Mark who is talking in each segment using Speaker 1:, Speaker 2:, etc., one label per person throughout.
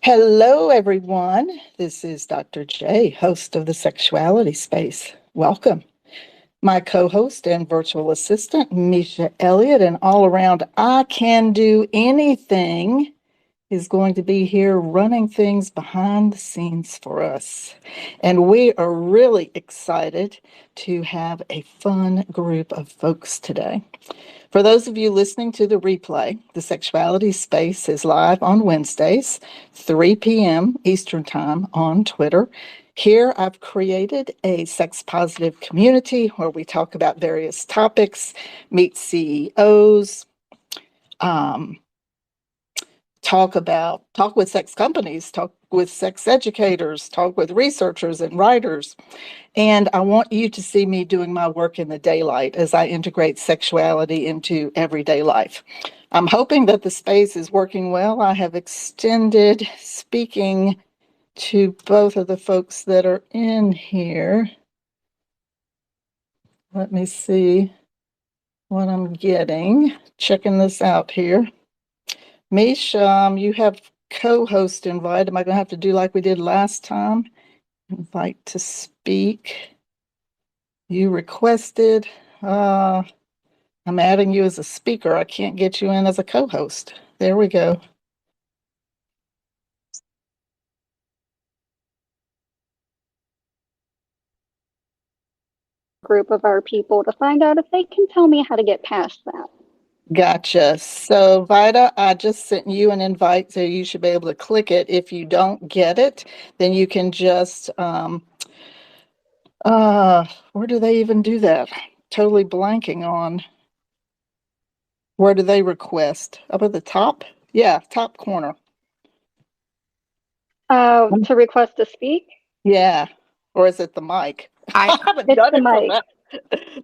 Speaker 1: Hello, everyone. This is Dr. J, host of the Sexuality Space. Welcome. My co host and virtual assistant, Misha Elliott, and all around I Can Do Anything is going to be here running things behind the scenes for us. And we are really excited to have a fun group of folks today. For those of you listening to the replay, the Sexuality Space is live on Wednesdays, 3 p.m. Eastern Time on Twitter. Here I've created a sex positive community where we talk about various topics, meet CEOs, um, talk with sex companies, talk with sex educators, talk with researchers and writers. And I want you to see me doing my work in the daylight as I integrate sexuality into everyday life. I'm hoping that the space is working well. I have extended speaking to both of the folks that are in here. Let me see what I'm getting. Checking this out here. Misha, you have co-host invite. Am I going to have to do like we did last time? Invite to speak. You requested. I'm adding you as a speaker. I can't get you in as a co-host. There we go.
Speaker 2: Group of our people to find out if they can tell me how to get past that.
Speaker 1: Gotcha. So, Vida, I just sent you an invite, so you should be able to click it. If you don't get it, then you can just, where do they even do that? Totally blanking on. Where do they request? Up at the top? Yeah, top corner.
Speaker 2: To request to speak?
Speaker 1: Yeah. Or is it the mic?
Speaker 2: I
Speaker 1: haven't
Speaker 2: it's
Speaker 1: done
Speaker 2: the
Speaker 1: it from
Speaker 2: mic.
Speaker 1: that.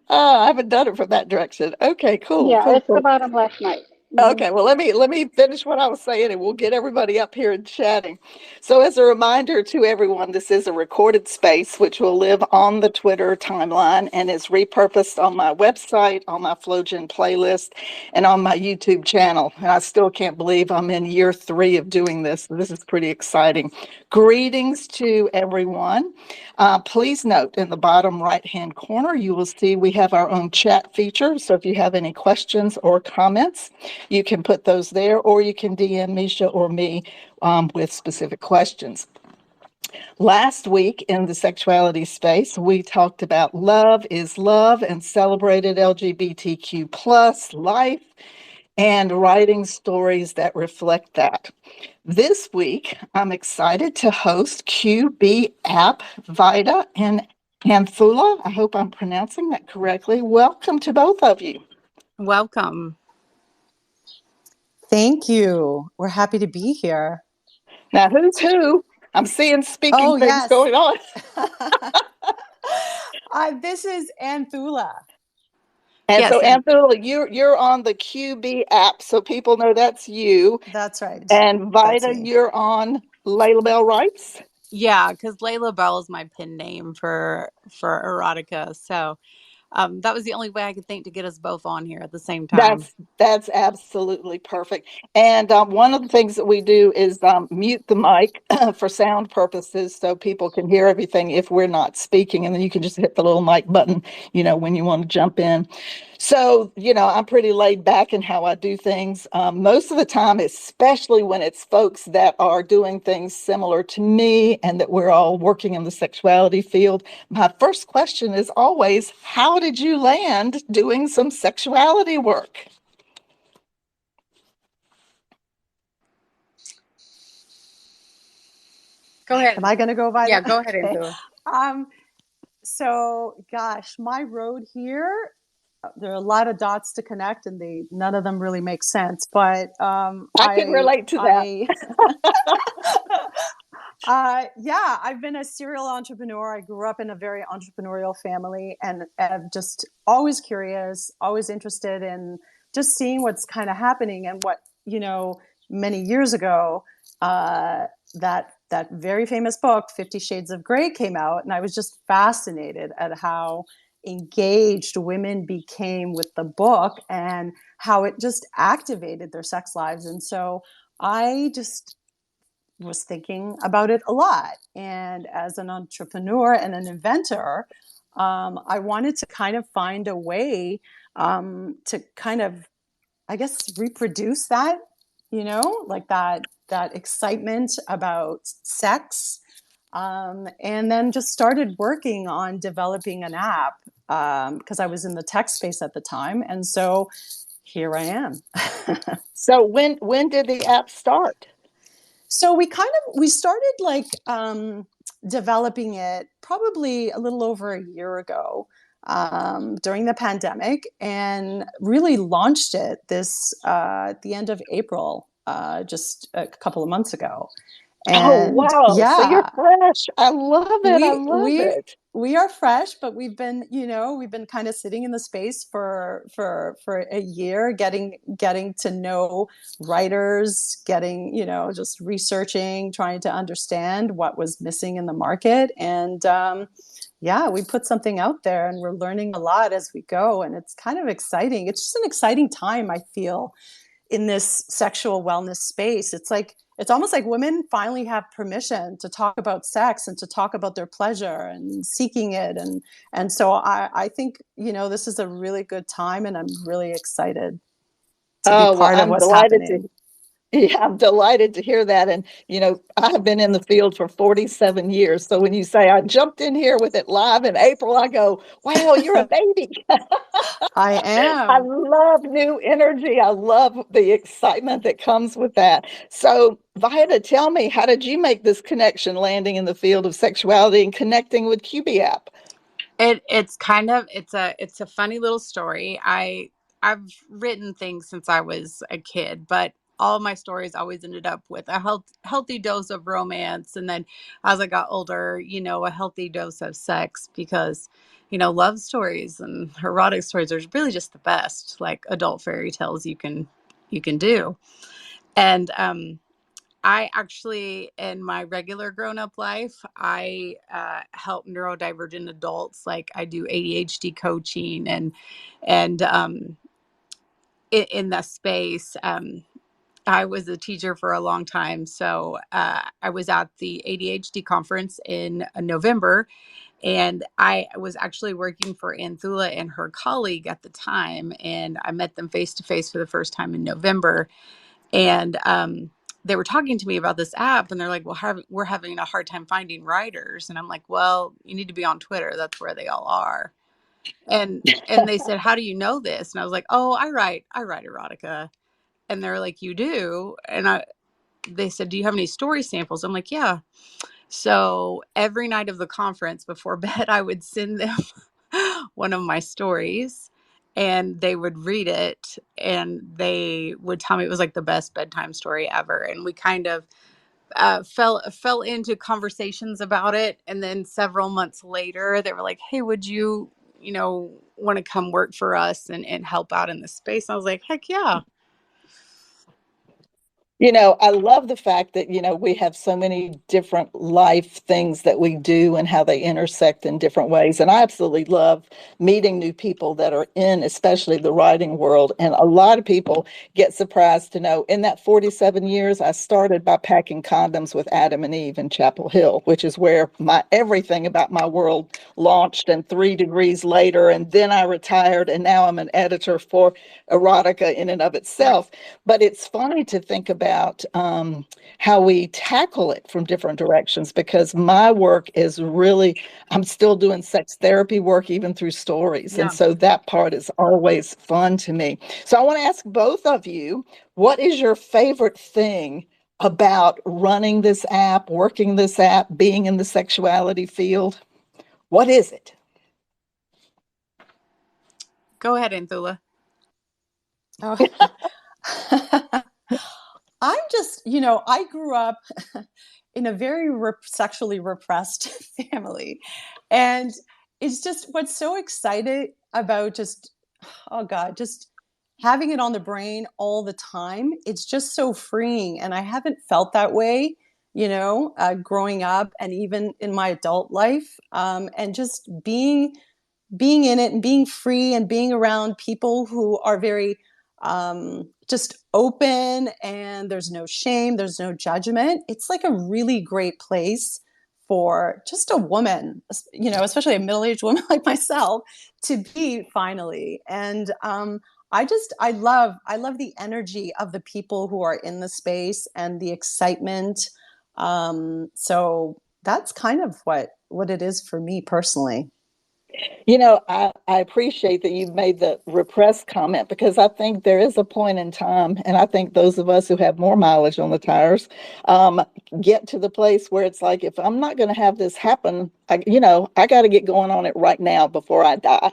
Speaker 1: I haven't done it from that direction. Okay, cool,
Speaker 2: Yeah,
Speaker 1: cool,
Speaker 2: it's the
Speaker 1: cool.
Speaker 2: bottom left mic.
Speaker 1: Okay, well let me finish what I was saying and we'll get everybody up here and chatting. So as a reminder to everyone, this is a recorded space which will live on the Twitter timeline and is repurposed on my website, on my Flogen playlist, and on my YouTube channel. And I still can't believe I'm in year 3 of doing this. This is pretty exciting. Greetings to everyone. Please note in the bottom right-hand corner, you will see we have our own chat feature. So if you have any questions or comments, you can put those there, or you can DM Misha or me with specific questions. Last week in the sexuality space, we talked about love is love and celebrated LGBTQ plus life and writing stories that reflect that. This week, I'm excited to host QBee App, Vida and Anthula. I hope I'm pronouncing that correctly. Welcome to both of you.
Speaker 3: Welcome. Thank you. We're happy to be here.
Speaker 1: Now, who's who? I'm seeing speaking things going on.
Speaker 3: This is Anthula.
Speaker 1: And yes, so, Anthula, you're on the QBee app, so people know that's you.
Speaker 3: That's right.
Speaker 1: And Vida, you're on Layla Bell Writes.
Speaker 3: Yeah, because Layla Bell is my pen name for erotica. So that was the only way I could think to get us both on here at the same time.
Speaker 1: That's absolutely perfect. And one of the things that we do is mute the mic for sound purposes so people can hear everything if we're not speaking. And then you can just hit the little mic button, when you want to jump in. So, I'm pretty laid back in how I do things. Most of the time, especially when it's folks that are doing things similar to me and that we're all working in the sexuality field, my first question is always, how did you land doing some sexuality work?
Speaker 3: Go ahead.
Speaker 4: Am I going to go, Vida?
Speaker 3: Yeah, go ahead, Andrew.
Speaker 4: So, gosh, my road here, there are a lot of dots to connect, and none of them really make sense. But
Speaker 1: I can relate to
Speaker 4: that. Yeah, I've been a serial entrepreneur. I grew up in a very entrepreneurial family, and I'm just always curious, always interested in just seeing what's kind of happening. And what, many years ago, that very famous book, 50 Shades of Grey, came out, and I was just fascinated at how engaged women became with the book and how it just activated their sex lives. And so I just was thinking about it a lot. And as an entrepreneur and an inventor, I wanted to kind of find a way to kind of, I guess, reproduce that, like that excitement about sex. And then just started working on developing an app because I was in the tech space at the time. And so here I am.
Speaker 1: So when did the app start?
Speaker 4: So we started like developing it probably a little over a year ago during the pandemic, and really launched it this at the end of April, just a couple of months ago.
Speaker 1: Oh,
Speaker 4: And
Speaker 1: wow. So you're
Speaker 4: yeah,
Speaker 1: fresh. I love it. I
Speaker 4: we
Speaker 1: love
Speaker 4: we
Speaker 1: it.
Speaker 4: we are fresh, but we've been kind of sitting in the space for a year, getting to know writers, getting, just researching, trying to understand what was missing in the market. And yeah, we put something out there, and we're learning a lot as we go, and it's kind of exciting. It's just an exciting time, I feel, in this sexual wellness space. It's almost like women finally have permission to talk about sex and to talk about their pleasure and seeking it. And so I think, this is a really good time, and I'm really excited to be
Speaker 1: Oh, well,
Speaker 4: part of
Speaker 1: I'm
Speaker 4: what's
Speaker 1: delighted to
Speaker 4: happening.
Speaker 1: yeah, I'm delighted to hear that. And, I have been in the field for 47 years. So when you say I jumped in here with it live in April, I go, wow, you're a baby.
Speaker 4: I
Speaker 1: I
Speaker 4: am.
Speaker 1: love new energy. I love the excitement that comes with that. So, Vita, tell me, how did you make this connection landing in the field of sexuality and connecting with QBee App?
Speaker 3: It's a funny little story. I've written things since I was a kid, but all of my stories always ended up with a healthy dose of romance, and then as I got older, a healthy dose of sex, because love stories and erotic stories are really just the best, like adult fairy tales you can do. And I actually, in my regular grown-up life, I help neurodivergent adults. Like I do ADHD coaching, and in that space, I was a teacher for a long time. So I was at the ADHD conference in November, and I was actually working for Anthula and her colleague at the time, and I met them face to face for the first time in November. And they were talking to me about this app, and they're like, well, we're having a hard time finding writers. And I'm like, well, you need to be on Twitter. That's where they all are. And they said, how do you know this? And I was like, oh, I write erotica. And they're like, you do? And they said, do you have any story samples? I'm like, yeah. So every night of the conference before bed, I would send them one of my stories, and they would read it, and they would tell me it was like the best bedtime story ever. And we kind of fell into conversations about it. And then several months later, they were like, hey, would you, want to come work for us and help out in this space? And I was like, heck yeah.
Speaker 1: I love the fact that, we have so many different life things that we do and how they intersect in different ways. And I absolutely love meeting new people that are in, especially the writing world. And a lot of people get surprised to know in that 47 years, I started by packing condoms with Adam and Eve in Chapel Hill, which is where everything about my world launched. And 3 degrees later, and then I retired, and now I'm an editor for erotica in and of itself. But it's funny to think about how we tackle it from different directions, because my work is really, I'm still doing sex therapy work even through stories. And
Speaker 3: Yeah.
Speaker 1: so that part is always fun to me. So I want to ask both of you, what is your favorite thing about running this app, working this app, being in the sexuality field? What is it?
Speaker 3: Go ahead, Anthula.
Speaker 4: Oh. I'm just, I grew up in a very sexually repressed family. And it's just what's so exciting about just, oh God, just having it on the brain all the time. It's just so freeing. And I haven't felt that way, growing up and even in my adult life. And just being in it and being free and being around people who are very just open, and there's no shame, there's no judgment. It's like a really great place for just a woman, especially a middle-aged woman like myself, to be finally. And I love the energy of the people who are in the space and the excitement. So that's kind of what it is for me personally.
Speaker 1: I appreciate that you've made the repressed comment, because I think there is a point in time, and I think those of us who have more mileage on the tires get to the place where it's like, if I'm not going to have this happen, I got to get going on it right now before I die.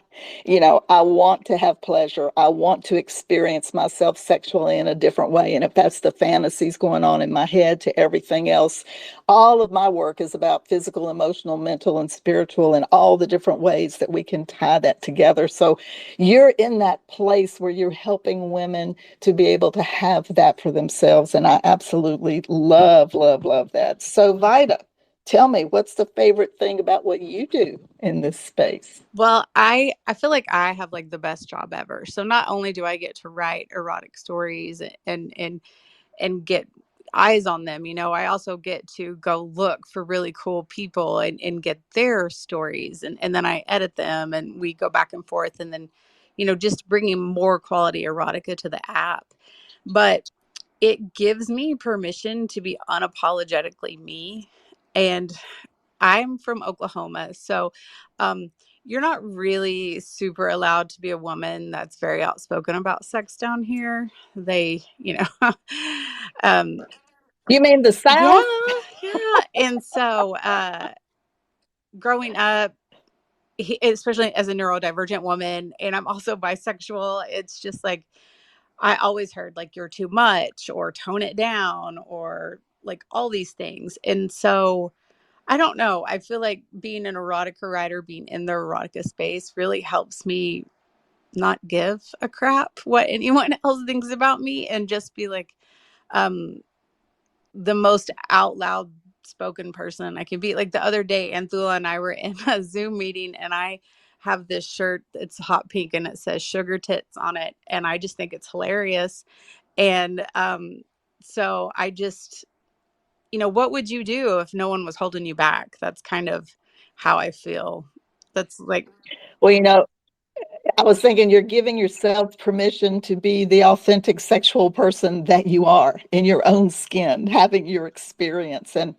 Speaker 1: I want to have pleasure. I want to experience myself sexually in a different way. And if that's the fantasies going on in my head to everything else, all of my work is about physical, emotional, mental, and spiritual, and all the different ways that we can tie that together. So you're in that place where you're helping women to be able to have that for themselves. And I absolutely love, love, love that. So Vida, tell me, what's the favorite thing about what you do in this space?
Speaker 3: Well, I feel like I have like the best job ever. So not only do I get to write erotic stories and get eyes on them, I also get to go look for really cool people and get their stories, and then I edit them and we go back and forth, and then just bringing more quality erotica to the app. But it gives me permission to be unapologetically me. And I'm from Oklahoma, so um, you're not really super allowed to be a woman that's very outspoken about sex down here. They, um,
Speaker 1: You mean the
Speaker 3: yeah,
Speaker 1: South?
Speaker 3: yeah. And so growing up, especially as a neurodivergent woman, and I'm also bisexual, it's just like I always heard like you're too much or tone it down or like all these things. And so I don't know. I feel like being an erotica writer, being in the erotica space really helps me not give a crap what anyone else thinks about me and just be like um, the most out loud spoken person I can be. Like the other day, Anthula and I were in a Zoom meeting, and I have this shirt that's hot pink and it says sugar tits on it. And I just think it's hilarious. And so I just, what would you do if no one was holding you back? That's kind of how I feel. That's like,
Speaker 1: Well, I was thinking you're giving yourself permission to be the authentic sexual person that you are in your own skin, having your experience. And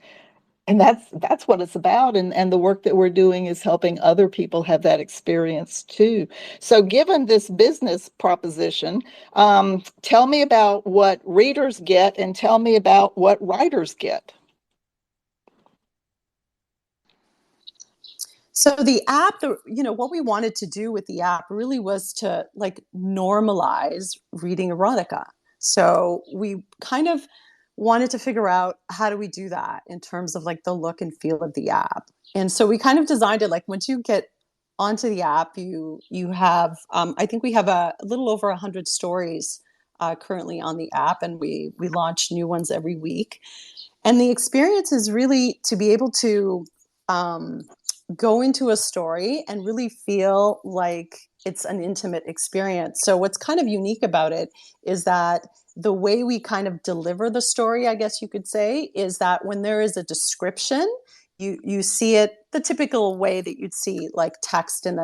Speaker 1: that's what it's about. And the work that we're doing is helping other people have that experience too. So given this business proposition, tell me about what readers get and tell me about what writers get.
Speaker 4: So the app, what we wanted to do with the app really was to like normalize reading erotica. So we kind of wanted to figure out how do we do that in terms of like the look and feel of the app. And so we kind of designed it like once you get onto the app, you have I think we have a little over 100 stories currently on the app, and we launch new ones every week. And the experience is really to be able to um, go into a story and really feel like it's an intimate experience. So, what's kind of unique about it is that the way we kind of deliver the story, I guess you could say, is that when there is a description, you see it the typical way that you'd see like text on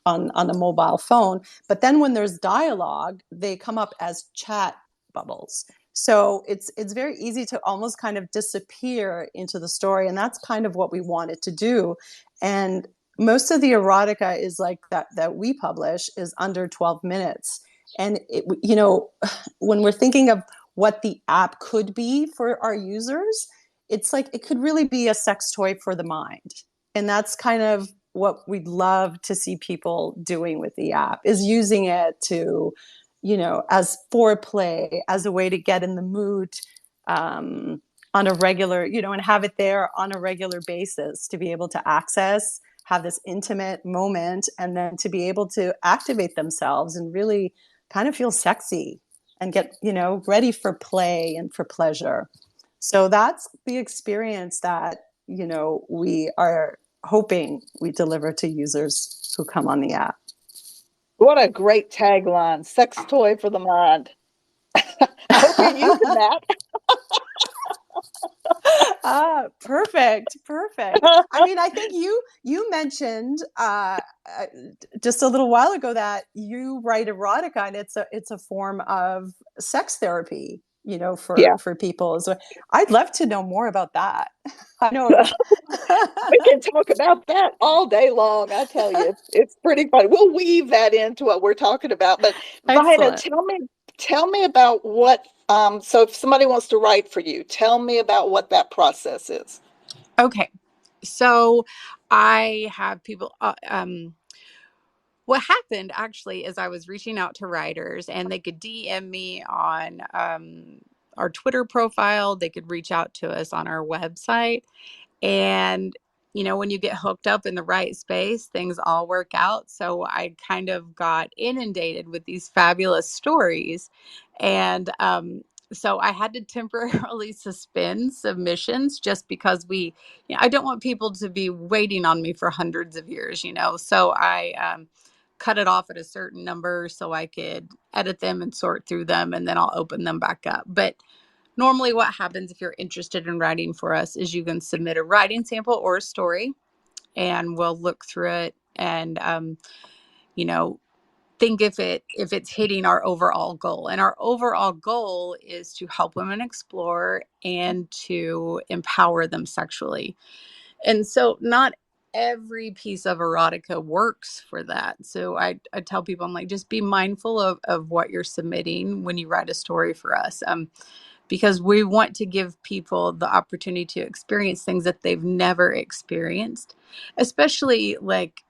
Speaker 4: the mobile phone. But then when there's dialogue, they come up as chat bubbles. So it's very easy to almost kind of disappear into the story, and that's kind of what we wanted to do. And most of the erotica is like that we publish is under 12 minutes. And when we're thinking of what the app could be for our users, it's like it could really be a sex toy for the mind. And that's kind of what we'd love to see people doing with the app, is using it to as foreplay, as a way to get in the mood on a regular, and have it there on a regular basis to be able to access, have this intimate moment, and then to be able to activate themselves and really kind of feel sexy and get, ready for play and for pleasure. So that's the experience that, we are hoping we deliver to users who come on the app.
Speaker 1: What a great tagline, sex toy for the mind. I hope you're using that.
Speaker 4: Perfect. I mean, I think you mentioned just a little while ago that you write erotica, and it's a form of sex therapy,
Speaker 1: Yeah.
Speaker 4: for people. So I'd love to know more about that. I know it was.
Speaker 1: We can talk about that all day long. I tell you, it's pretty fun. We'll weave that into what we're talking about. But Vida,
Speaker 4: Excellent.
Speaker 1: tell me about what. So if somebody wants to write for you, tell me about what that process is.
Speaker 3: Okay. So I have people, what happened actually is I was reaching out to writers and they could DM me on our Twitter profile. They could reach out to us on our website. And, when you get hooked up in the right space, things all work out. So I kind of got inundated with these fabulous stories. And so I had to temporarily suspend submissions just because I don't want people to be waiting on me for hundreds of years. So I cut it off at a certain number so I could edit them and sort through them, and then I'll open them back up. But normally what happens if you're interested in writing for us is you can submit a writing sample or a story, and we'll look through it and you know think if it's hitting our overall goal. And our overall goal is to help women explore and to empower them sexually. And so not every piece of erotica works for that. So I tell people, I'm like, just be mindful of what you're submitting when you write a story for us. Because we want to give people the opportunity to experience things that they've never experienced, especially like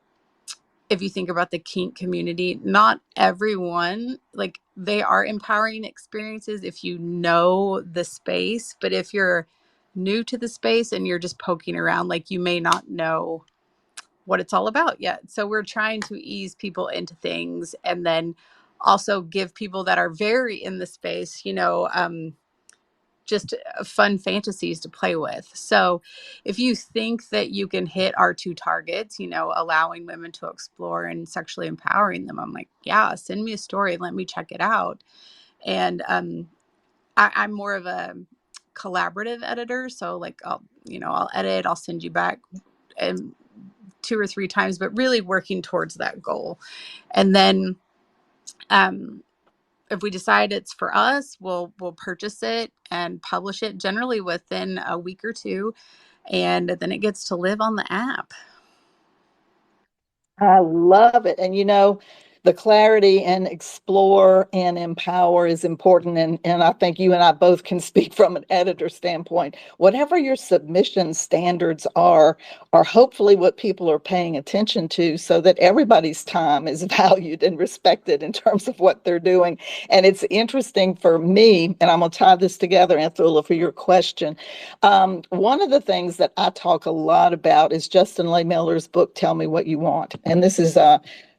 Speaker 3: if you think about the kink community. Not everyone, like, they are empowering experiences if you know the space, but if you're new to the space and you're just poking around, like, you may not know what it's all about yet. So we're trying to ease people into things and then also give people that are very in the space, just fun fantasies to play with. So if you think that you can hit our two targets, allowing women to explore and sexually empowering them, I'm like, yeah, send me a story and let me check it out. And I'm more of a collaborative editor. So like, I'll edit, I'll send you back and 2 or 3 times, but really working towards that goal. And then if we decide it's for us, we'll purchase it and publish it generally within a week or two, and then it gets to live on the app.
Speaker 1: I love it. And the clarity and explore and empower is important. And I think you and I both can speak from an editor standpoint. Whatever your submission standards are hopefully what people are paying attention to so that everybody's time is valued and respected in terms of what they're doing. And it's interesting for me, and I'm going to tie this together, Anthula, for your question. One of the things that I talk a lot about is Justin Lehmeller's book, Tell Me What You Want. And this is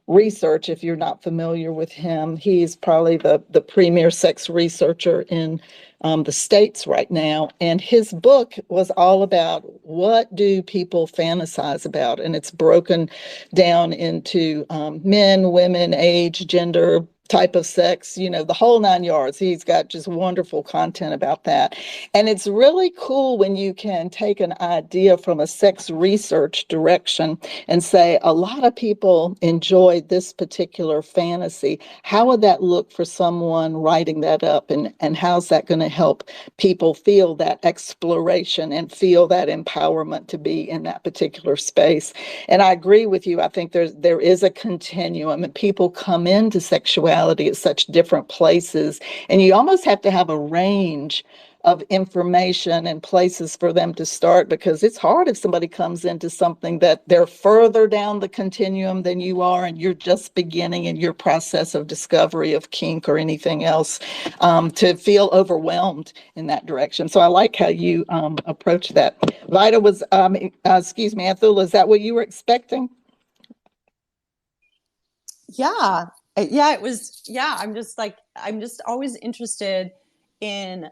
Speaker 1: research, if you're not familiar with him. He's probably the premier sex researcher in the States right now. And his book was all about what do people fantasize about? And it's broken down into men, women, age, gender, type of sex, the whole 9 yards. He's got just wonderful content about that. And it's really cool when you can take an idea from a sex research direction and say, a lot of people enjoy this particular fantasy. How would that look for someone writing that up? And how's that going to help people feel that exploration and feel that empowerment to be in that particular space? And I agree with you. I think there is a continuum, and people come into sexuality at such different places, and you almost have to have a range of information and places for them to start, because it's hard if somebody comes into something that they're further down the continuum than you are, and you're just beginning in your process of discovery of kink or anything else, to feel overwhelmed in that direction. So I like how you approach that. Vida was, excuse me, Anthula, is that what you were expecting?
Speaker 4: Yeah. Yeah, it was. Yeah. I'm just always interested in,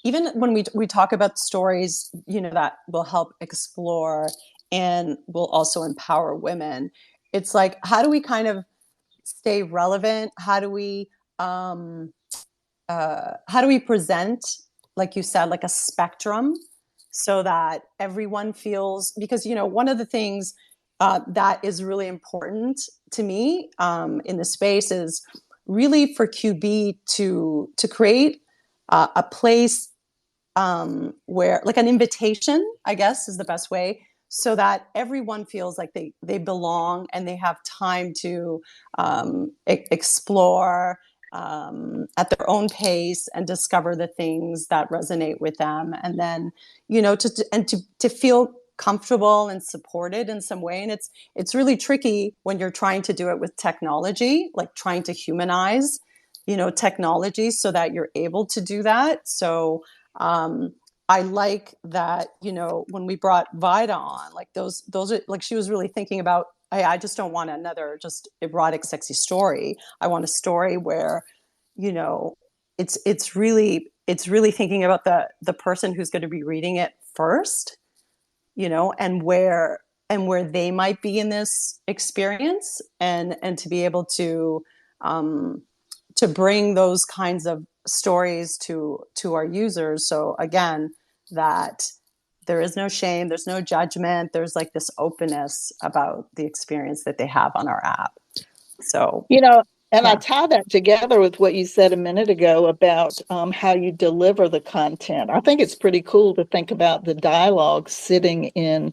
Speaker 4: even when we talk about stories, that will help explore and will also empower women. it's like, how do we kind of stay relevant? How do we present, like you said, like a spectrum, so that everyone feels, because, you know, one of the things that is really important to me in the space is really for QBee to create a place where, like, an invitation, I guess is the best way, so that everyone feels like they belong and they have time to explore at their own pace and discover the things that resonate with them, and then, you know, to feel comfortable and supported in some way. And it's really tricky when you're trying to do it with technology, like trying to humanize, you know, technology so that you're able to do that. So um, I like that, you know, when we brought Vida on, like those are, like, she was really thinking about, I just don't want another just erotic, sexy story. I want a story where, you know, it's really thinking about the person who's going to be reading it first, you know, and where they might be in this experience, and to be able to bring those kinds of stories to our users. So again, that there is no shame, there's no judgment, there's like this openness about the experience that they have on our app. So,
Speaker 1: You know, and I
Speaker 4: yeah.
Speaker 1: tie that together with what you said a minute ago about how you deliver the content. I think it's pretty cool to think about the dialogue sitting in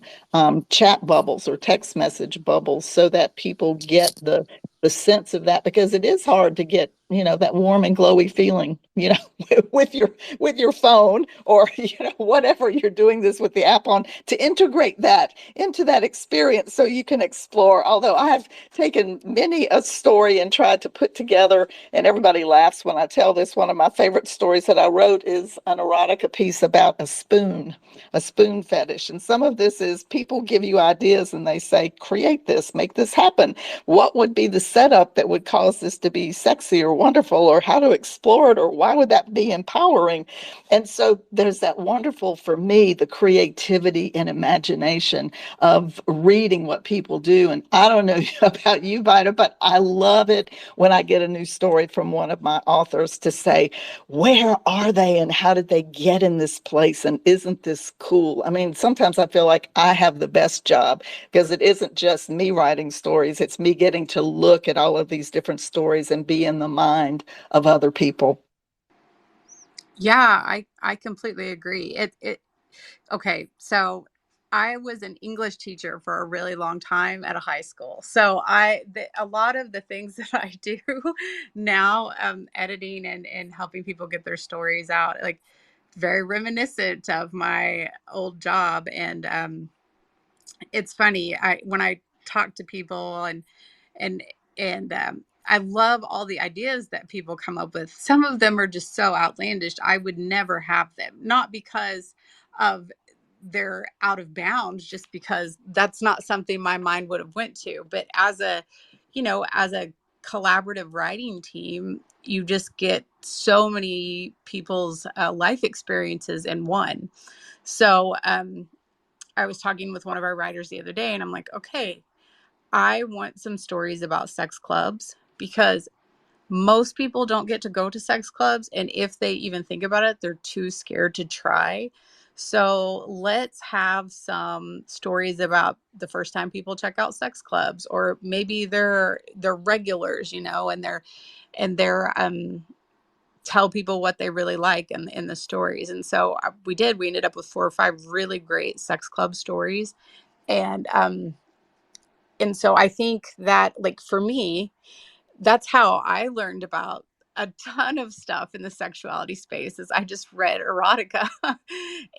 Speaker 1: chat bubbles or text message bubbles, so that people get the sense of that, because it is hard to get, you know, that warm and glowy feeling, you know, with your phone, or, you know, whatever you're doing this with the app on, to integrate that into that experience so you can explore. Although I have taken many a story and tried to put together, and everybody laughs when I tell this. One of my favorite stories that I wrote is an erotica piece about a spoon fetish. And some of this is people give you ideas and they say, create this, make this happen. What would be the setup that would cause this to be sexy or wonderful, or how to explore it, or why would that be empowering? And so there's that wonderful, for me, the creativity and imagination of reading what people do. And I don't know about you, Vida, but I love it when I get a new story from one of my authors to say, where are they and how did they get in this place? And isn't this cool? I mean, sometimes I feel like I have the best job, because it isn't just me writing stories, it's me getting to look at all of these different stories and be in the mind of other people.
Speaker 3: Yeah, I completely agree. Okay, so I was an English teacher for a really long time at a high school. So a lot of the things that I do now, editing and helping people get their stories out, like, very reminiscent of my old job. And it's funny, when I talk to people and I love all the ideas that people come up with. Some of them are just so outlandish. I would never have them, not because of they're out of bounds, just because that's not something my mind would have went to. But as a, you know, as a collaborative writing team, you just get so many people's life experiences in one. So I was talking with one of our writers the other day, and I'm like, okay, I want some stories about sex clubs, because most people don't get to go to sex clubs. And if they even think about it, they're too scared to try. So let's have some stories about the first time people check out sex clubs, or maybe they're regulars, you know, and they're tell people what they really like in the stories. And so we ended up with 4 or 5 really great sex club stories. And so I think that, like, for me, that's how I learned about a ton of stuff in the sexuality space, is I just read erotica.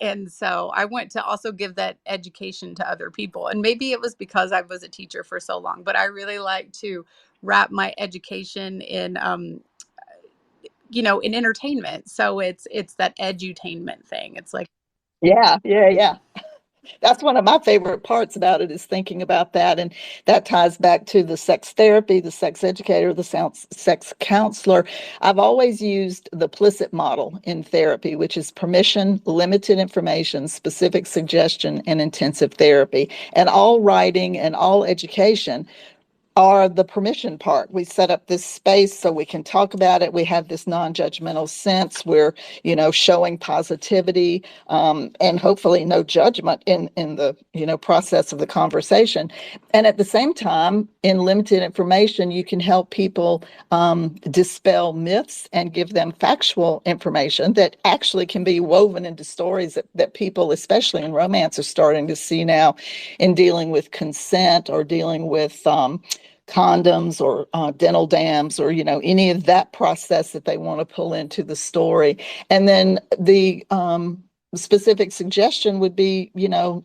Speaker 3: And so I went to also give that education to other people. And maybe it was because I was a teacher for so long, but I really like to wrap my education in you know, in entertainment. So it's that edutainment thing. It's like,
Speaker 1: Yeah. That's one of my favorite parts about it, is thinking about that. And that ties back to the sex therapy, the sex educator, the sex counselor. I've always used the PLISSIT model in therapy, which is permission, limited information, specific suggestion, and intensive therapy. And all writing and all education are the permission part. We set up this space so we can talk about it. We have this non-judgmental sense. We're, showing positivity, and hopefully no judgment in the, process of the conversation. And at the same time, in limited information, you can help people dispel myths and give them factual information that actually can be woven into stories that people, especially in romance, are starting to see now in dealing with consent or dealing with condoms or dental dams or, any of that process that they want to pull into the story. And then the specific suggestion would be,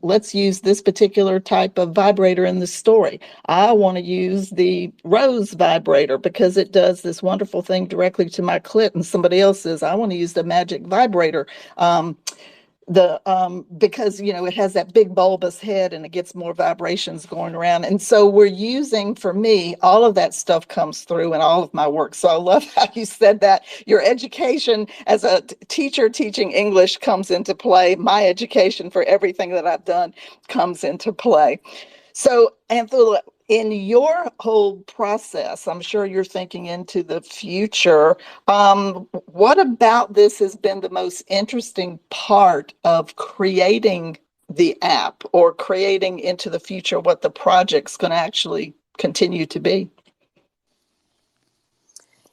Speaker 1: let's use this particular type of vibrator in the story. I want to use the rose vibrator because it does this wonderful thing directly to my clit, and somebody else says, I want to use the magic vibrator. Because it has that big bulbous head and it gets more vibrations going around. And so we're using, for me, all of that stuff comes through in all of my work. So I love how you said that. Your education as a teacher teaching English comes into play. My education for everything that I've done comes into play. So, Anthula, in your whole process, I'm sure you're thinking into the future. What about this has been the most interesting part of creating the app or creating into the future what the project's going to actually continue to be?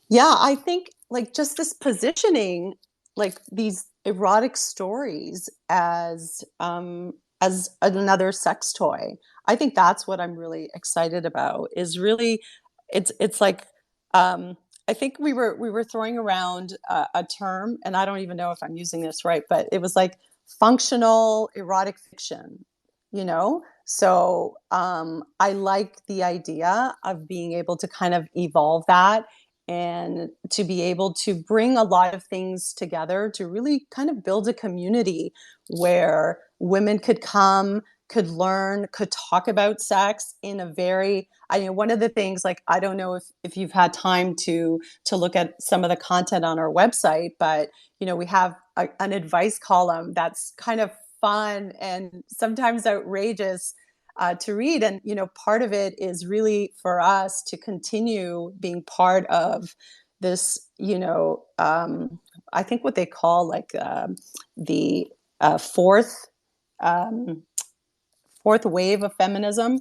Speaker 4: Yeah, I think like just this positioning, like these erotic stories as another sex toy. I think that's what I'm really excited about. Is really, it's like I think we were throwing around a term, and I don't even know if I'm using this right, but it was like functional erotic fiction. So I like the idea of being able to kind of evolve that and to be able to bring a lot of things together to really kind of build a community where women could come, could learn, could talk about sex in a very, I mean, one of the things, like, I don't know if you've had time to look at some of the content on our website, but we have an advice column that's kind of fun and sometimes outrageous to read. And, part of it is really for us to continue being part of this, I think what they call like the fourth wave of feminism.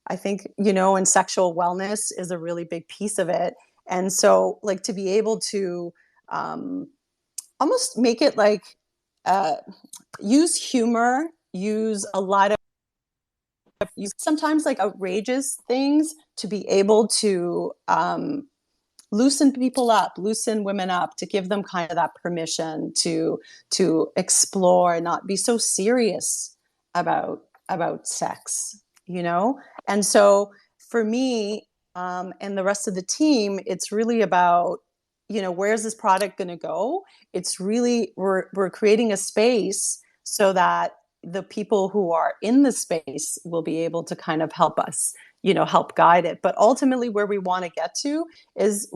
Speaker 4: I think, and sexual wellness is a really big piece of it. And so, like, to be able to almost make it like use humor, use a lot of sometimes like outrageous things to be able to loosen people up, loosen women up, to give them kind of that permission to explore and not be so serious about sex, And so for me and the rest of the team, it's really about, where's this product going to go? It's really we're creating a space so that the people who are in the space will be able to kind of help us, help guide it. But ultimately, where we want to get to is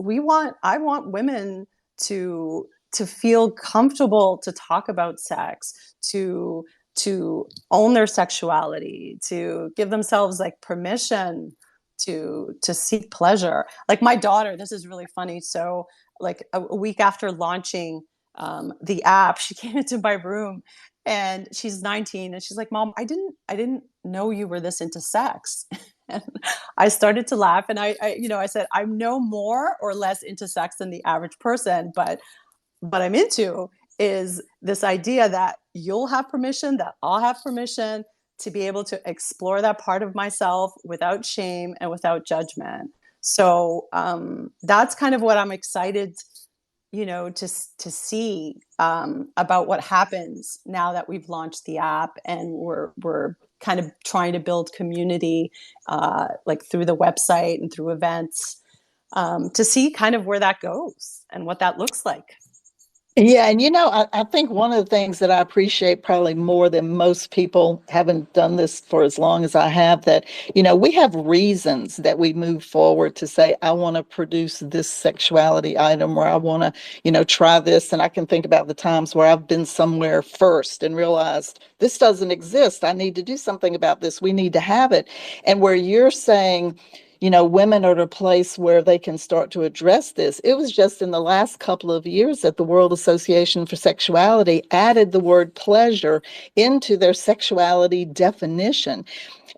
Speaker 4: I want women to feel comfortable to talk about sex, to own their sexuality, to give themselves like permission to seek pleasure. Like my daughter, this is really funny. So like a week after launching the app, she came into my room and she's 19 and she's like, Mom, I didn't know you were this into sex. And I started to laugh and I said, I'm no more or less into sex than the average person, but what I'm into is this idea that you'll have permission, that I'll have permission to be able to explore that part of myself without shame and without judgment. So that's kind of what I'm excited, to see about what happens now that we've launched the app and we're kind of trying to build community, like through the website and through events, to see kind of where that goes and what that looks like.
Speaker 1: Yeah, and I think one of the things that I appreciate probably more than most people, haven't done this for as long as I have, that, we have reasons that we move forward to say, I want to produce this sexuality item, or I want to, try this. And I can think about the times where I've been somewhere first and realized this doesn't exist. I need to do something about this. We need to have it. And where you're saying, women are at a place where they can start to address this. It was just in the last couple of years that the World Association for Sexuality added the word pleasure into their sexuality definition.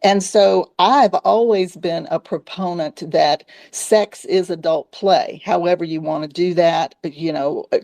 Speaker 1: And so I've always been a proponent that sex is adult play, however you want to do that,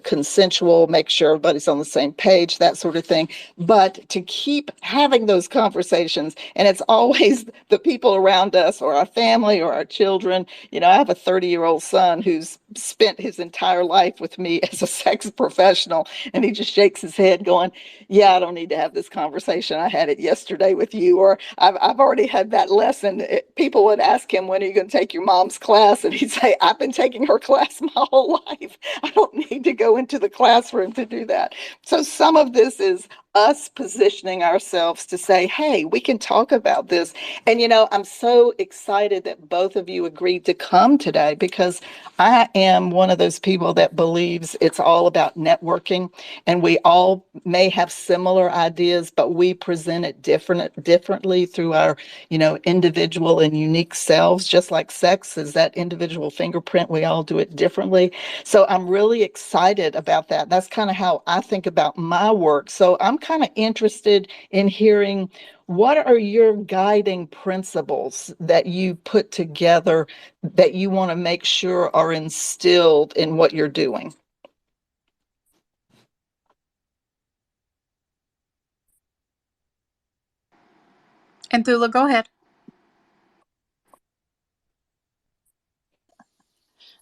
Speaker 1: consensual, make sure everybody's on the same page, that sort of thing. But to keep having those conversations, and it's always the people around us or our family or our children. I have a 30-year-old son who's spent his entire life with me as a sex professional, and he just shakes his head going, yeah, I don't need to have this conversation. I had it yesterday with you, or I've already had that lesson. People would ask him, when are you going to take your mom's class? And he'd say, I've been taking her class my whole life. I don't need to go into the classroom to do that. So some of this is us positioning ourselves to say, hey, we can talk about this. And, I'm so excited that both of you agreed to come today, because I am one of those people that believes it's all about networking, and we all may have similar ideas, but we present it differently through our, individual and unique selves. Just like sex is that individual fingerprint, we all do it differently. So I'm really excited about that. That's kind of how I think about my work. So I'm kind of interested in hearing, what are your guiding principles that you put together that you want to make sure are instilled in what you're doing?
Speaker 3: And Thula, go ahead.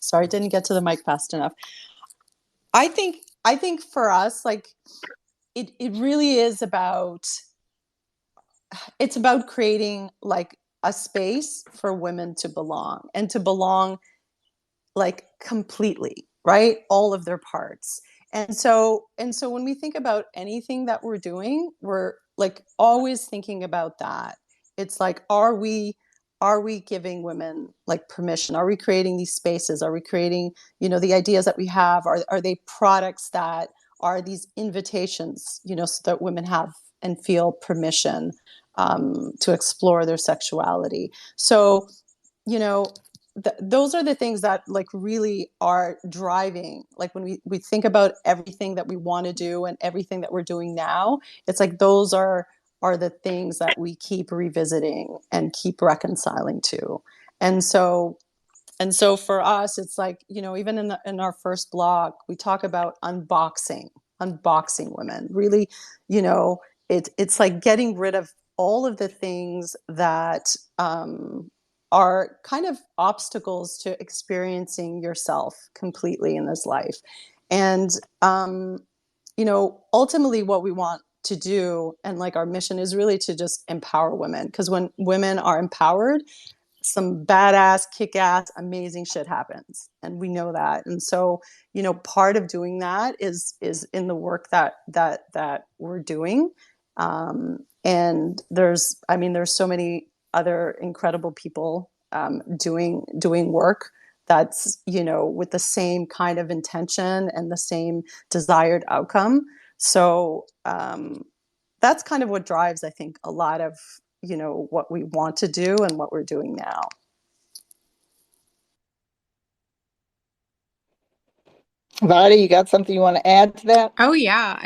Speaker 4: Sorry, didn't get to the mic fast enough. I think for us, like, it really is about, it's about creating like a space for women to belong, and to belong like completely, right? All of their parts. And so when we think about anything that we're doing, we're like always thinking about that. It's like, are we giving women like permission? Are we creating these spaces? Are we creating, the ideas that we have? Are they products that are these invitations, so that women have and feel permission to explore their sexuality? So, you know, those are the things that like really are driving, like when we think about everything that we want to do and everything that we're doing now, it's like those are the things that we keep revisiting and keep reconciling to. And so and so for us, it's like, even in our first blog, we talk about unboxing women, really. It's like getting rid of all of the things that are kind of obstacles to experiencing yourself completely in this life. And ultimately what we want to do, and like our mission, is really to just empower women, because when women are empowered, some badass, kick-ass, amazing shit happens, and we know that. And so, part of doing that is in the work that we're doing. And there's so many other incredible people doing work that's, with the same kind of intention and the same desired outcome. So that's kind of what drives, I think, a lot of what we want to do and what we're doing now.
Speaker 1: Vadi, you got something you want to add to that?
Speaker 3: Oh yeah.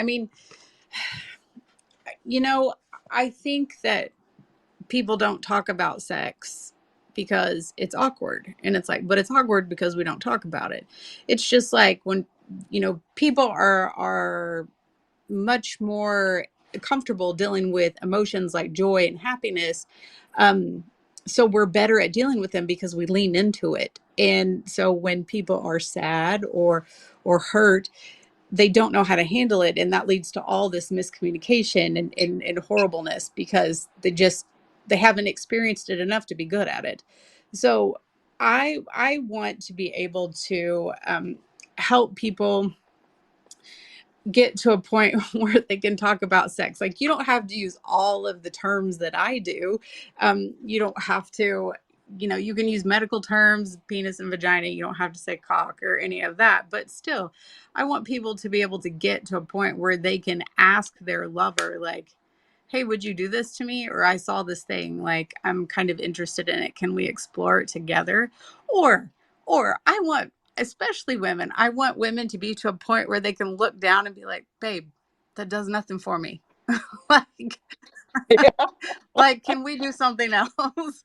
Speaker 3: I think that people don't talk about sex because it's awkward. And it's like, but it's awkward because we don't talk about it. It's just like when, people are much more comfortable dealing with emotions like joy and happiness. So we're better at dealing with them because we lean into it. And so when people are sad or hurt, they don't know how to handle it, and that leads to all this miscommunication and horribleness, because they haven't experienced it enough to be good at it. So I want to be able to help people get to a point where they can talk about sex. Like, you don't have to use all of the terms that I do. You don't have to, you can use medical terms, penis and vagina. You don't have to say cock or any of that. But still, I want people to be able to get to a point where they can ask their lover, like, hey, would you do this to me? Or I saw this thing, like I'm kind of interested in it. Can we explore it together? Or, or I want, especially women, I want women to be to a point where they can look down and be like, babe, that does nothing for me. like,
Speaker 1: Yeah.
Speaker 3: like, can we do something else?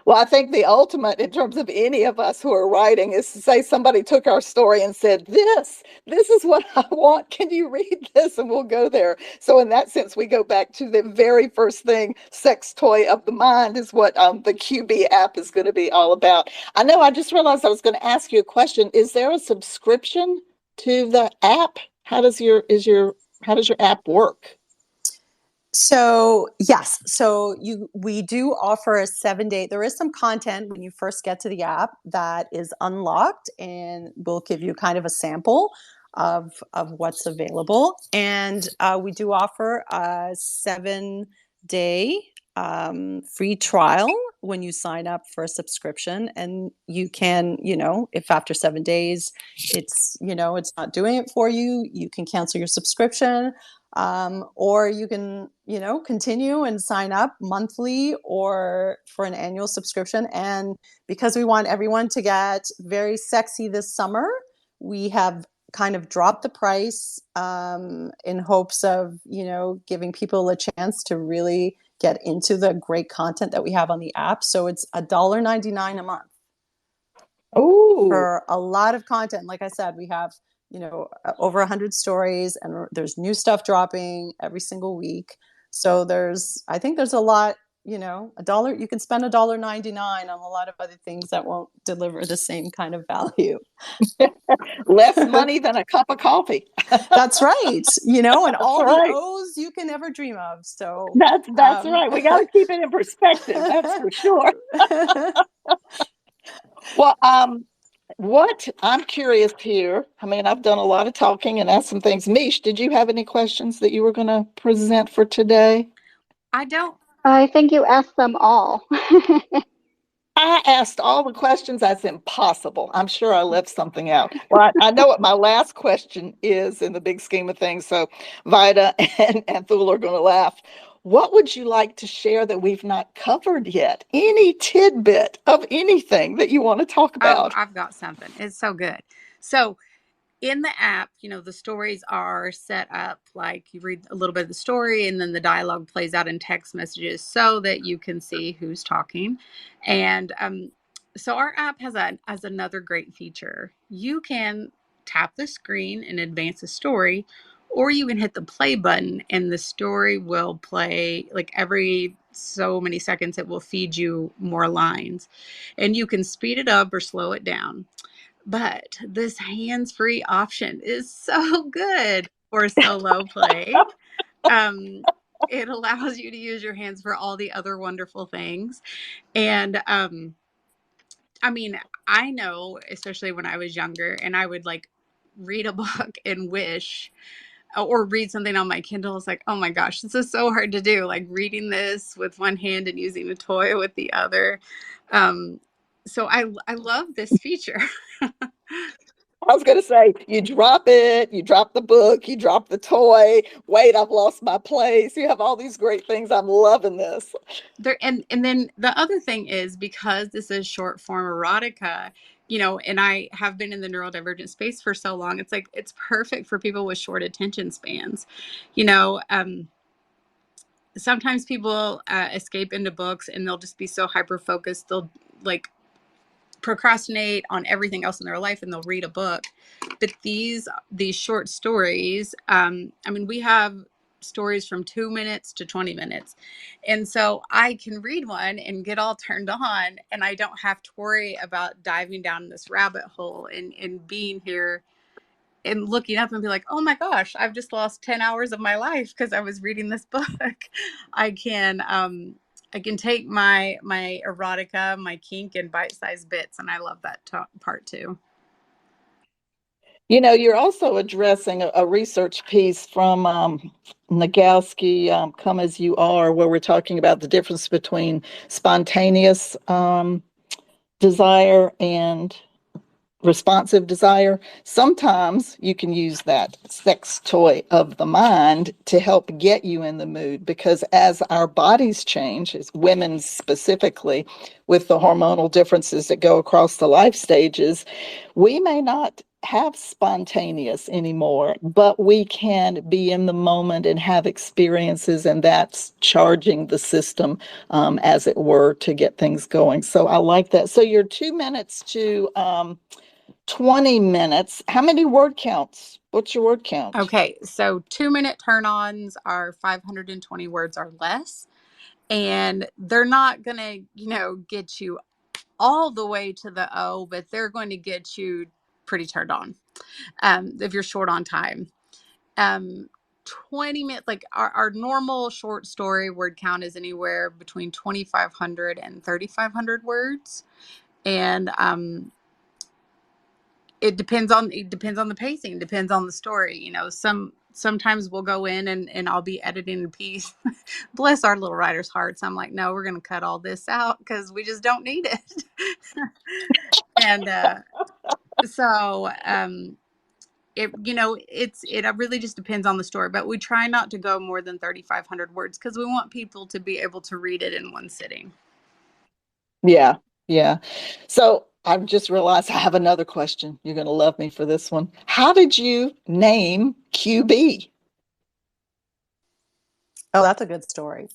Speaker 1: Well, I think the ultimate in terms of any of us who are writing is to say somebody took our story and said, this is what I want. Can you read this? And we'll go there. So in that sense, we go back to the very first thing, sex toy of the mind is what the QBee app is going to be all about. I know I just realized I was going to ask you a question. Is there a subscription to the app? How does your app work?
Speaker 4: So yes, we do offer a 7-day. There is some content when you first get to the app that is unlocked, and we'll give you kind of a sample of what's available. And we do offer a 7-day free trial when you sign up for a subscription, and you can, if after 7 days it's not doing it for you, you can cancel your subscription. Or you can, continue and sign up monthly or for an annual subscription. And because we want everyone to get very sexy this summer, we have kind of dropped the price in hopes of, giving people a chance to really get into the great content that we have on the app. So it's $1.99 a month.
Speaker 1: Oh,
Speaker 4: For a lot of content. Like I said, we have, over 100 stories, and there's new stuff dropping every single week. So I think there's a lot, a dollar, you can spend $1.99 on a lot of other things that won't deliver the same kind of value.
Speaker 1: less money than a cup of coffee.
Speaker 4: That's right. And
Speaker 1: That's
Speaker 4: all the
Speaker 1: right.
Speaker 4: O's you can ever dream of. So
Speaker 1: That's right. We got to keep it in perspective. That's for sure. Well, what I'm curious here. I mean, I've done a lot of talking and asked some things. Mish, did you have any questions that you were going to present for today?
Speaker 3: I don't.
Speaker 2: I think you asked them all.
Speaker 1: I asked all the questions. That's impossible. I'm sure I left something out. Well, I know what my last question is in the big scheme of things. So Vida and Thule are going to laugh. What would you like to share that we've not covered yet? Any tidbit of anything that you want to talk
Speaker 3: Oh,
Speaker 1: about?
Speaker 3: I've got something. It's so good. So in the app, the stories are set up like you read a little bit of the story and then the dialogue plays out in text messages so that you can see who's talking. And so our app has another great feature. You can tap the screen and advance a story, or you can hit the play button and the story will play like every so many seconds. It will feed you more lines, and you can speed it up or slow it down. But this hands-free option is so good for solo play. Um, it allows you to use your hands for all the other wonderful things. And I mean, I know, especially when I was younger, and I would like read a book and wish or read something on my Kindle. It's like, oh my gosh, this is so hard to do. Like reading this with one hand and using a toy with the other. Um, so I love this feature.
Speaker 1: I was going to say, you drop it, you drop the book, you drop the toy. Wait, I've lost my place. You have all these great things. I'm loving this.
Speaker 3: And then the other thing is because this is short form erotica, and I have been in the neurodivergent space for so long, it's like it's perfect for people with short attention spans. You know, Sometimes people escape into books and they'll just be so hyper focused, they'll like procrastinate on everything else in their life and they'll read a book. But these short stories, I mean, we have stories from 2 minutes to 20 minutes, and so I can read one and get all turned on, and I don't have to worry about diving down this rabbit hole and being here and looking up and be like, oh my gosh, I've just lost 10 hours of my life because I was reading this book. I can I can take my erotica, my kink in bite-sized bits, and I love that part too.
Speaker 1: You're also addressing a research piece from Nagalski, Come As You Are, where we're talking about the difference between spontaneous desire and responsive desire, sometimes you can use that sex toy of the mind to help get you in the mood, because as our bodies change, as women specifically, with the hormonal differences that go across the life stages, we may not have spontaneous anymore, but we can be in the moment and have experiences, and that's charging the system, as it were, to get things going. So I like that. So you're 2 minutes to 20 minutes. How many word counts? What's your word count?
Speaker 3: Okay, so 2-minute turn-ons are 520 words or less, and they're not going to, get you all the way to the O, but they're going to get you pretty turned on, if you're short on time. 20 minutes, like our normal short story word count is anywhere between 2,500 and 3,500 words. And it depends on the pacing, depends on the story. Sometimes we'll go in and I'll be editing a piece. Bless our little writer's hearts. I'm like, no, we're going to cut all this out because we just don't need it. And so it really just depends on the story, but we try not to go more than 3,500 words because we want people to be able to read it in one sitting.
Speaker 1: Yeah, yeah. So I've just realized I have another question. You're going to love me for this one. How did you name QB?
Speaker 4: Oh, that's a good story.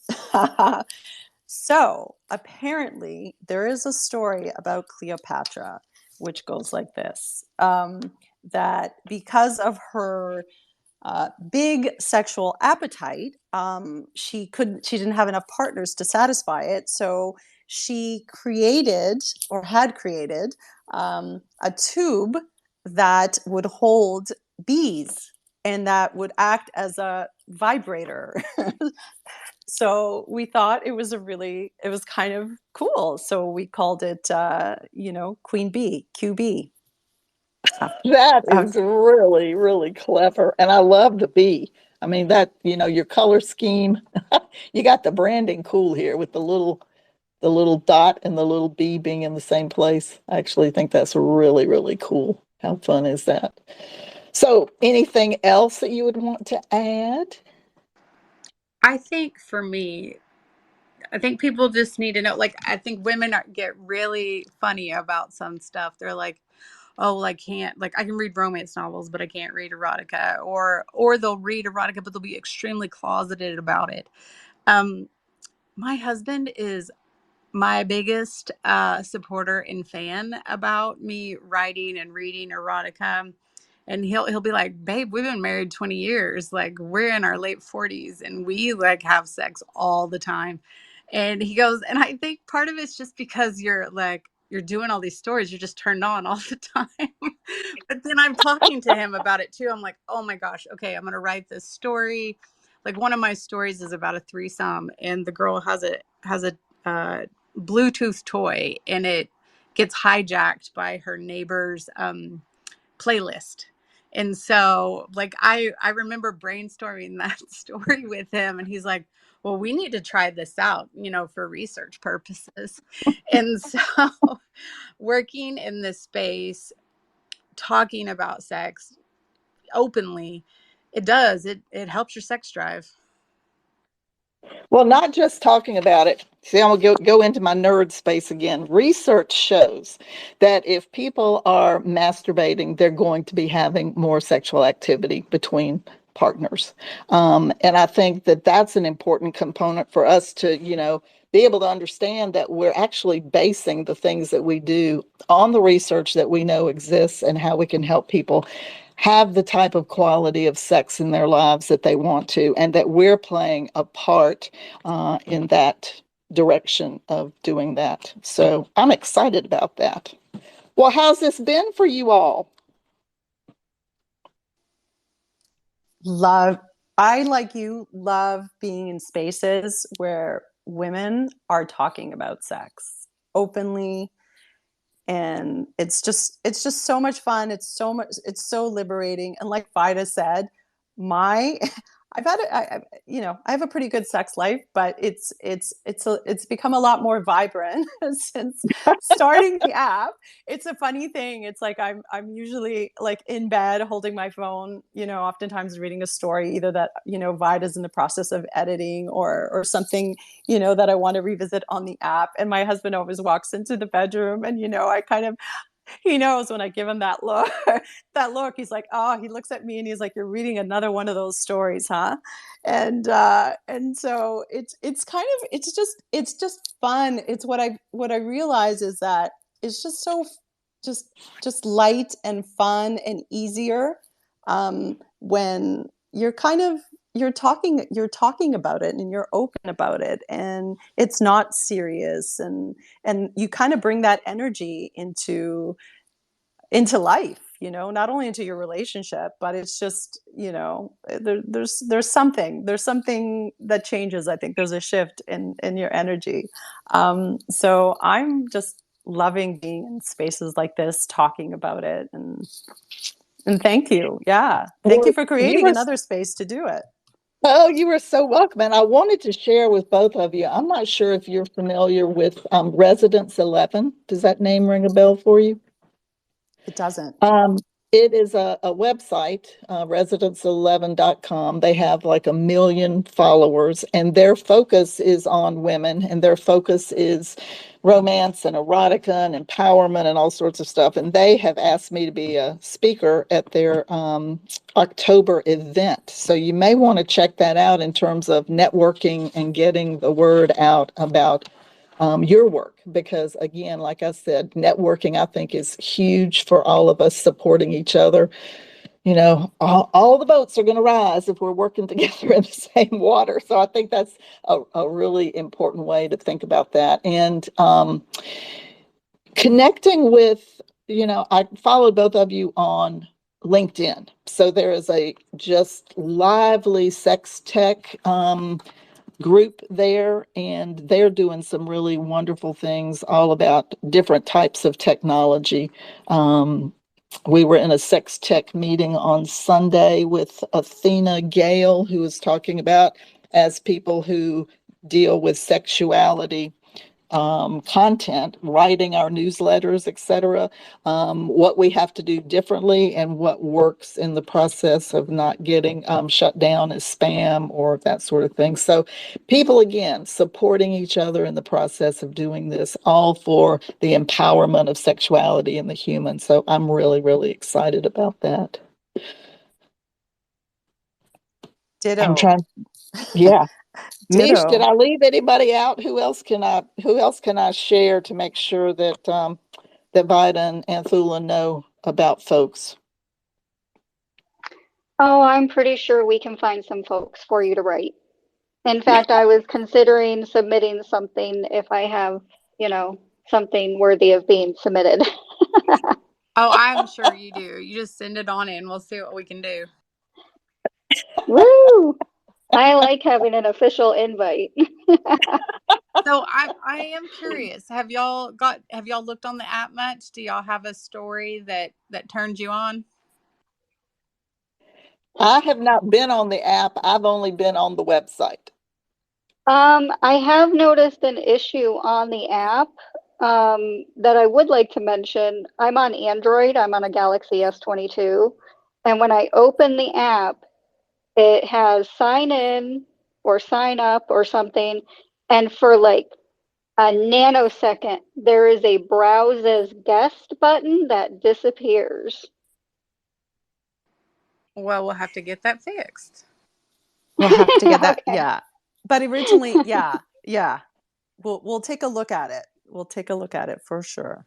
Speaker 4: So apparently there is a story about Cleopatra, which goes like this, that because of her big sexual appetite, she didn't have enough partners to satisfy it. So she had created a tube that would hold bees and that would act as a vibrator. So we thought it was kind of cool. So we called it, Queen Bee, QB.
Speaker 1: That is really, really clever. And I love the bee. I mean, your color scheme, you got the branding cool here with the little dot and the little bee being in the same place. I actually think that's really, really cool. How fun is that? So, anything else that you would want to add?
Speaker 3: I think for me, I think people just need to know, like, I think women get really funny about some stuff. They're like, oh, well, I can't, like, I can read romance novels, but I can't read erotica, or they'll read erotica, but they'll be extremely closeted about it. My husband is my biggest supporter and fan about me writing and reading erotica. And he'll be like, babe, we've been married 20 years. Like, we're in our late 40s and we like have sex all the time. And he goes, and I think part of it's just because you're doing all these stories, you're just turned on all the time. But then I'm talking to him about it too. I'm like, oh my gosh, okay, I'm going to write this story. Like, one of my stories is about a threesome, and the girl has a Bluetooth toy, and it gets hijacked by her neighbor's playlist. And so, like, I remember brainstorming that story with him, and he's like, well, we need to try this out, for research purposes. And so working in this space, talking about sex openly, it helps your sex drive.
Speaker 1: Well, not just talking about it. See, I'm going to go into my nerd space again. Research shows that if people are masturbating, they're going to be having more sexual activity between partners. And I think that that's an important component for us to, be able to understand that we're actually basing the things that we do on the research that we know exists, and how we can help people have the type of quality of sex in their lives that they want to, and that we're playing a part in that direction of doing that. So I'm excited about that. Well, how's this been for you all?
Speaker 4: I, like you, love being in spaces where women are talking about sex openly, and it's just so much fun. It's so liberating. And like Vida said, I've had I have a pretty good sex life, but it's become a lot more vibrant since starting the app. It's a funny thing. It's like I'm usually like in bed holding my phone, oftentimes reading a story either that Vida's in the process of editing or something that I want to revisit on the app. And my husband always walks into the bedroom, and I kind of he knows when I give him that look. That look, he's like, oh, he looks at me and he's like, you're reading another one of those stories, huh? And so it's just fun. It's what I realize is that it's just so just light and fun and easier when you're talking about it and you're open about it, and it's not serious, and you kind of bring that energy into life, not only into your relationship, but it's just there's something that changes. I think there's a shift in your energy. So I'm just loving being in spaces like this, talking about it, and thank you. Yeah, thank you for creating another space to do it.
Speaker 1: Oh, you were so welcome. And I wanted to share with both of you. I'm not sure if you're familiar with Residence 11. Does that name ring a bell for you?
Speaker 4: It doesn't.
Speaker 1: It is a website, residence11.com. They have like 1 million followers, and their focus is on women, and their focus is romance and erotica and empowerment and all sorts of stuff. And they have asked me to be a speaker at their October event. So you may want to check that out in terms of networking and getting the word out about your work, because again, like I said, networking I think is huge for all of us, supporting each other. All the boats are going to rise if we're working together in the same water. So I think that's a really important way to think about that. And connecting with, I followed both of you on LinkedIn. So there is a just lively sex tech group there, and they're doing some really wonderful things all about different types of technology. We were in a sex tech meeting on Sunday with Athena Gale, who was talking about, as people who deal with sexuality content, writing our newsletters, etc., what we have to do differently and what works in the process of not getting shut down as spam or that sort of thing. So people, again, supporting each other in the process of doing this, all for the empowerment of sexuality in the human. So I'm really, really excited about that.
Speaker 4: Ditto.
Speaker 1: I'm trying. Yeah. Mish, did
Speaker 4: Ditto.
Speaker 1: I leave anybody out? Who else can I share to make sure that that Vida and Thula know about folks?
Speaker 2: Oh, I'm pretty sure we can find some folks for you to write. In fact, I was considering submitting something if I have, something worthy of being submitted.
Speaker 3: Oh, I'm sure you do. You just send it on in. We'll see what we can do.
Speaker 2: Woo! I like having an official invite.
Speaker 3: So I am curious. Have y'all looked on the app much? Do y'all have a story that turned you on?
Speaker 1: I have not been on the app. I've only been on the website.
Speaker 2: I have noticed an issue on the app that I would like to mention. I'm on Android. I'm on a Galaxy S22. And when I open the app, it has sign in or sign up or something. And for like a nanosecond, there is a browse as guest button that disappears.
Speaker 3: Well, we'll have to get that fixed.
Speaker 4: We'll have to get that.
Speaker 2: Okay.
Speaker 4: Yeah. But originally, yeah. We'll take a look at it. We'll take a look at it for sure.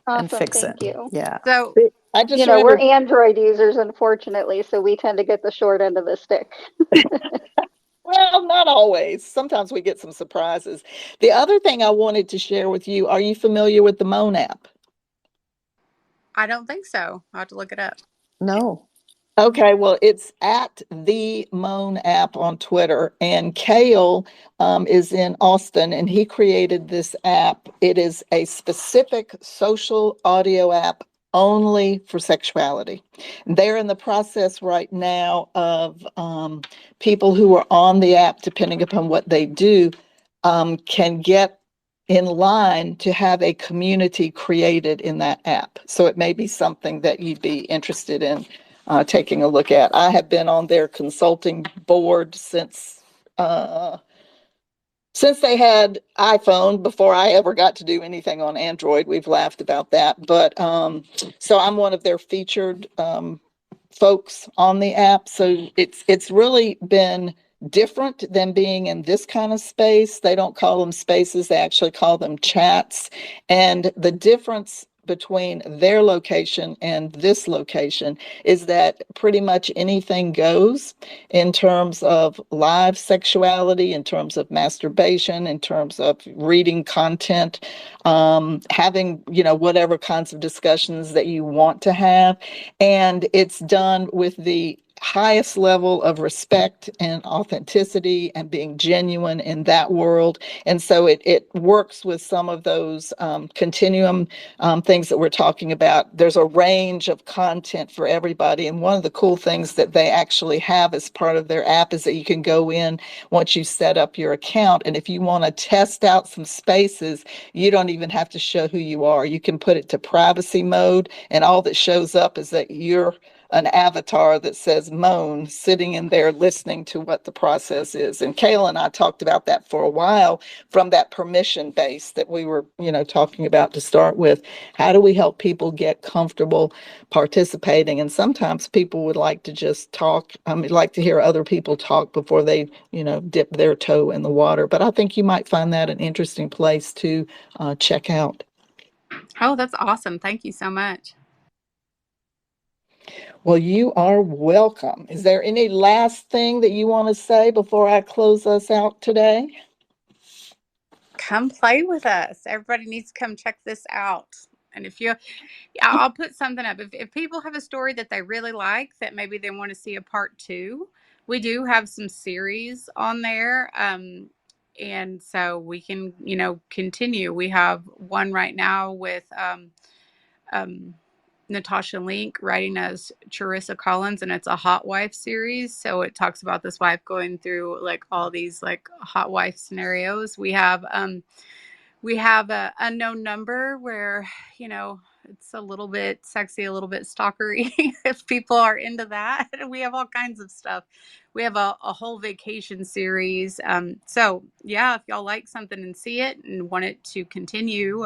Speaker 2: Awesome,
Speaker 4: and fix
Speaker 2: thank
Speaker 4: it.
Speaker 2: you.
Speaker 4: Yeah.
Speaker 3: So
Speaker 1: I just
Speaker 2: we're Android users, unfortunately, so we tend to get the short end of the stick.
Speaker 1: Well, not always. Sometimes we get some surprises. The other thing I wanted to share with you, are you familiar with the Moan app?
Speaker 3: I don't think so. I'll have to look it up.
Speaker 4: No.
Speaker 1: Okay, well, it's at the Moan app on Twitter, and Kale is in Austin, and he created this app. It is a specific social audio app only for sexuality. They're in the process right now of people who are on the app, depending upon what they do, can get in line to have a community created in that app. So it may be something that you'd be interested in taking a look at. I have been on their consulting board since they had iPhone, before I ever got to do anything on Android. We've laughed about that. But so I'm one of their featured folks on the app. So it's really been different than being in this kind of space. They don't call them spaces, they actually call them chats. And the difference between their location and this location is that pretty much anything goes in terms of live sexuality, in terms of masturbation, in terms of reading content, having, whatever kinds of discussions that you want to have. And it's done with the highest level of respect and authenticity and being genuine in that world. And so it works with some of those continuum things that we're talking about. There's a range of content for everybody. And one of the cool things that they actually have as part of their app is that you can go in once you set up your account. And if you want to test out some spaces, you don't even have to show who you are. You can put it to privacy mode, and all that shows up is that you're an avatar that says moan sitting in there listening to what the process is. And Kayla and I talked about that for a while, from that permission base that we were, talking about to start with. How do we help people get comfortable participating? And sometimes people would like to just talk, like to hear other people talk before they, dip their toe in the water. But I think you might find that an interesting place to check out.
Speaker 3: Oh, that's awesome. Thank you so much.
Speaker 1: Well, you are welcome. Is there any last thing that you want to say before I close us out today?
Speaker 3: Come play with us. Everybody needs to come check this out. And I'll put something up. If people have a story that they really like, that maybe they want to see a part two, we do have some series on there. And so we can, continue. We have one right now with um, Natasha Link writing as Charissa Collins, and it's a hot wife series. So it talks about this wife going through like all these like hot wife scenarios. We have a unknown number where, it's a little bit sexy, a little bit stalkery if people are into that. We have all kinds of stuff. We have a whole vacation series. So yeah, if y'all like something and see it and want it to continue,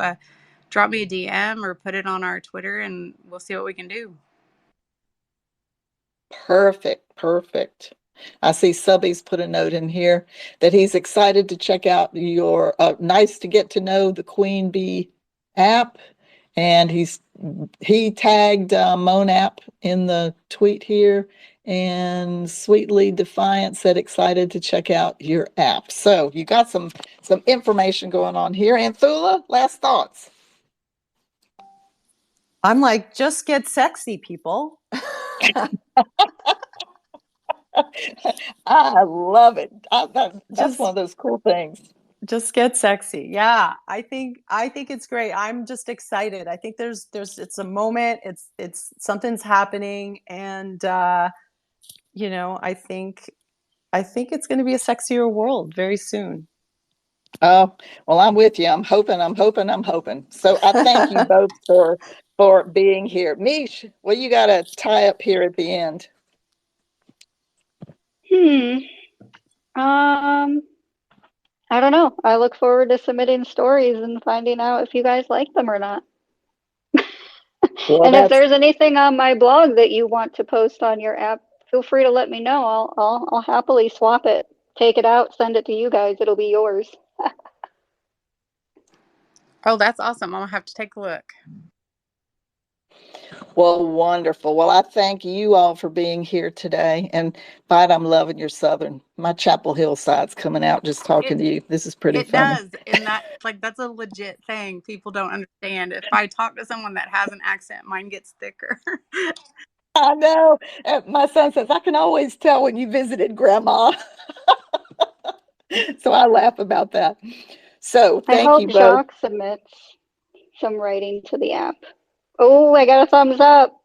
Speaker 3: drop me a DM or put it on our Twitter and we'll see what we can do.
Speaker 1: Perfect. I see Subby's put a note in here that he's excited to check out your nice to get to know the QBee app. And he tagged Moan app in the tweet here. And Sweetly Defiant said excited to check out your app. So you got some information going on here. And Thula, last thoughts.
Speaker 4: I'm like, just get sexy, people.
Speaker 1: I love it. That's one of those cool things.
Speaker 4: Just get sexy. Yeah, I think it's great. I'm just excited. I think there's it's a moment. It's something's happening, and I think it's going to be a sexier world very soon.
Speaker 1: Oh, well, I'm with you. I'm hoping. So I thank you both for being here. Mish, well, you got to tie up here at the end.
Speaker 2: I don't know. I look forward to submitting stories and finding out if you guys like them or not.
Speaker 1: Well,
Speaker 2: and if there's anything on my blog that you want to post on your app, feel free to let me know. I'll happily swap it, take it out, send it to you guys. It'll be yours.
Speaker 3: Oh, that's awesome. I'm gonna have to take a look.
Speaker 1: Well, wonderful. Well, I thank you all for being here today. And Bite, I'm loving your Southern. My Chapel Hill side's coming out just talking to you. This is pretty funny.
Speaker 3: It does. And that's a legit thing. People don't understand. If I talk to someone that has an accent, mine gets thicker.
Speaker 1: I know. My son says, I can always tell when you visited Grandma. So I laugh about that. So thank you both.
Speaker 2: Shock submits some writing to the app Oh, I got a thumbs up.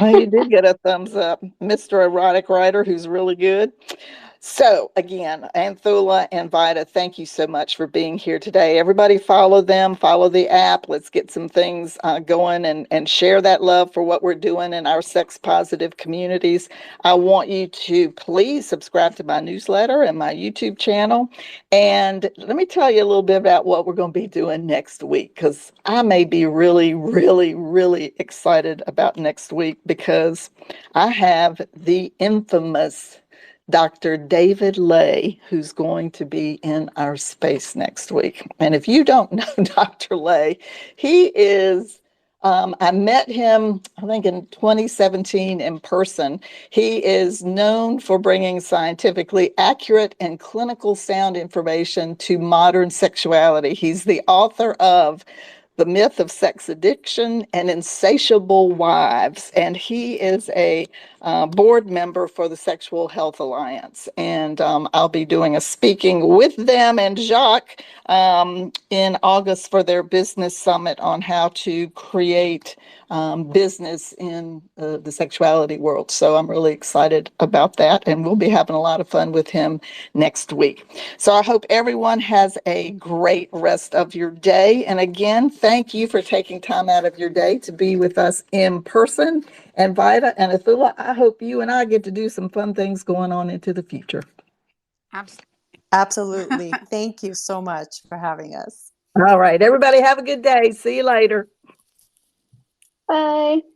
Speaker 1: Well, you did get a thumbs up, Mr. Erotic Writer, who's really good. So again, Anthula and Vida, thank you so much for being here today. Everybody follow them, follow the app. Let's get some things going and share that love for what we're doing in our sex positive communities. I want you to please subscribe to my newsletter and my YouTube channel. And let me tell you a little bit about what we're going to be doing next week, because I may be really, really, really excited about next week, because I have the infamous Dr. David Lay, who's going to be in our space next week. And if you don't know Dr. Lay, he is, I met him, I think, in 2017 in person. He is known for bringing scientifically accurate and clinical sound information to modern sexuality. He's the author of The Myth of Sex Addiction and Insatiable Wives. And he is a board member for the Sexual Health Alliance. And I'll be doing a speaking with them and Jacques in August for their business summit on how to create business in the sexuality world. So I'm really excited about that. And we'll be having a lot of fun with him next week. So I hope everyone has a great rest of your day. And again, thank you for taking time out of your day to be with us in person. And Vida and Athula, I hope you and I get to do some fun things going on into the future.
Speaker 3: Absolutely.
Speaker 4: Absolutely. Thank you so much for having us.
Speaker 1: All right, everybody have a good day. See you later.
Speaker 2: Bye.